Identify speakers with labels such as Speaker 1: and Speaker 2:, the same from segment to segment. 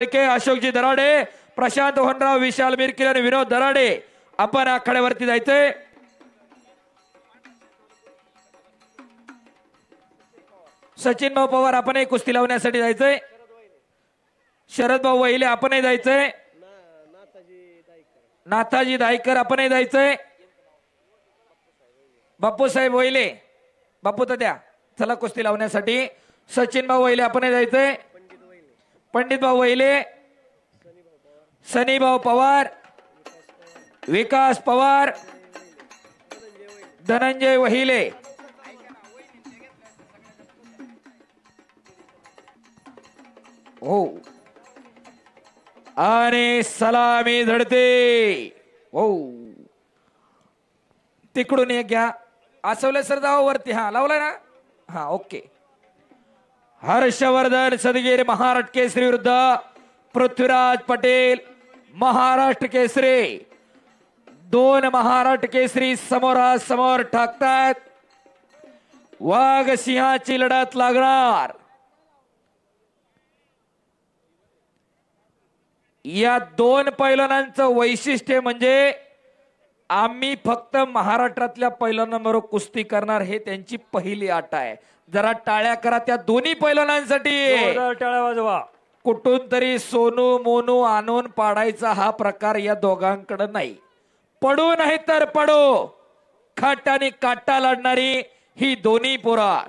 Speaker 1: के अशोकजी दराडे, प्रशांत होनराव, विशाल मिरकिल आणि विनोद दराडे आपण आखाड्यावरती जायचंय। सचिन भाऊ पवार आपणही कुस्ती लावण्यासाठी जायचंय। शरद भाऊ वहिले आपणही जायचंय। नाथाजी दायकर आपणही जायचंय। बापू साहेब वहिले, बापू तर द्या चला कुस्ती लावण्यासाठी। सचिन भाऊ वहिले आपणही जायचंय। पंडित भाऊ वहिले, सनी भाऊ पवार, विकास पवार, धनंजय वहिले, हो आणि सलामी झडते, हो तिकडून एक घ्या। आसवले सर जाओ वरती, हा लावलाय ना, हा ओके। हर्षवर्धन सदगीर महाराष्ट्र केसरी विरुद्ध पृथ्वीराज पटेल महाराष्ट्र केसरी। दोन महाराष्ट्र केसरी समोरासमोर ठाकतात। वाघ सिंहाची लढत लागणार। या दोन पैलवानांचं वैशिष्ट्य म्हणजे आम्ही फक्त महाराष्ट्रातल्या पैलवानांबरोबर कुस्ती करणार, हे त्यांची पहिली अट आहे। जरा टाळ्या करा त्या दोन्ही पैलवानांसाठी।
Speaker 2: टाळ्या वाजवा।
Speaker 1: कुठून तरी सोनू मोनू आणून पाडायचा हा प्रकार या दोघांकडे नाही। पडू नाही तर पडो, खाट आणि काटा लढणारी ही दोन्ही पोरा।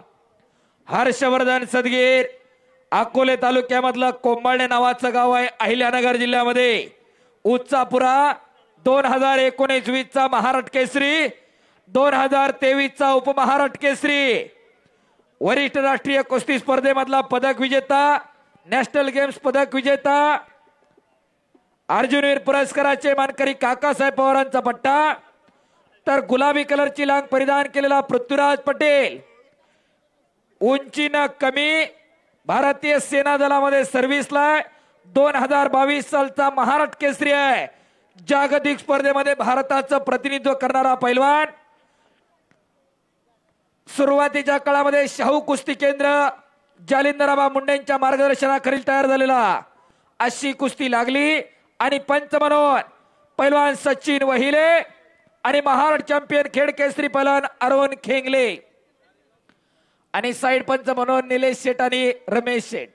Speaker 1: हर्षवर्धन सदगीर अकोले तालुक्यामधलं कोंबाळे नावाचं गाव आहे, अहिल्यानगर जिल्ह्यामध्ये। उच्चापुरा 2019-20 चा महाराष्ट्र केसरी, 2023 चा उपमहाराष्ट्र केसरी, वरिष्ठ राष्ट्रीय कुस्ती स्पर्धेमधला पदक विजेता, नॅशनल गेम्स पदक विजेता, अर्जुनवीर पुरस्काराचे मानकरी काकासाहेब पवारांचा पट्टा, तर गुलाबी कलरची लांग परिधान केलेला पृथ्वीराज पटेल। उंचीनं कमी, भारतीय सेना दलामध्ये सर्व्हिसला, 2022 सालचा महाराष्ट्र केसरी आहे। जागतिक स्पर्धेमध्ये भारताचं प्रतिनिधित्व करणारा पैलवान। सुरुवातीच्या काळामध्ये शाहू कुस्ती केंद्र जालिंदराबा मुंडेंच्या मार्गदर्शनाखाली तयार झालेला अशी कुस्ती लागली आणि पंच म्हणून पैलवान सचिन वहिले आणि महाराष्ट्र चॅम्पियन खेड केसरी पैलवान अरुण खेंगले आणि साइड पंच म्हणून निलेश शेठ आणि रमेश शेठ।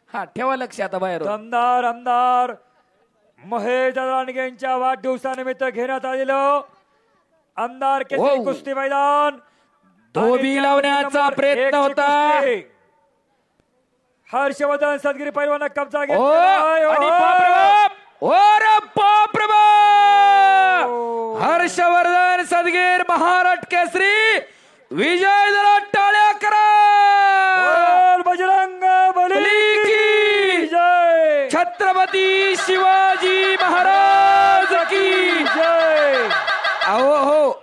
Speaker 1: हा ठेवा लक्ष आता बाहेर।
Speaker 2: आमदार महेश दानगेंच्या वाढदिवसानिमित्त घेण्यात आलेलं आमदार केसरी कुस्ती मैदान
Speaker 1: धोबी लावण्याचा प्रयत्न होता।
Speaker 2: हर्षवर्धन सदगिरी पैलवान कब्जा
Speaker 1: हर्षवर्धन सदगीर महाराष्ट्र केसरी विजय जरा टाळ्या करा।
Speaker 2: बजरंग बली की जय,
Speaker 1: छत्रपती शिवाजी महाराज की जय। अहो हो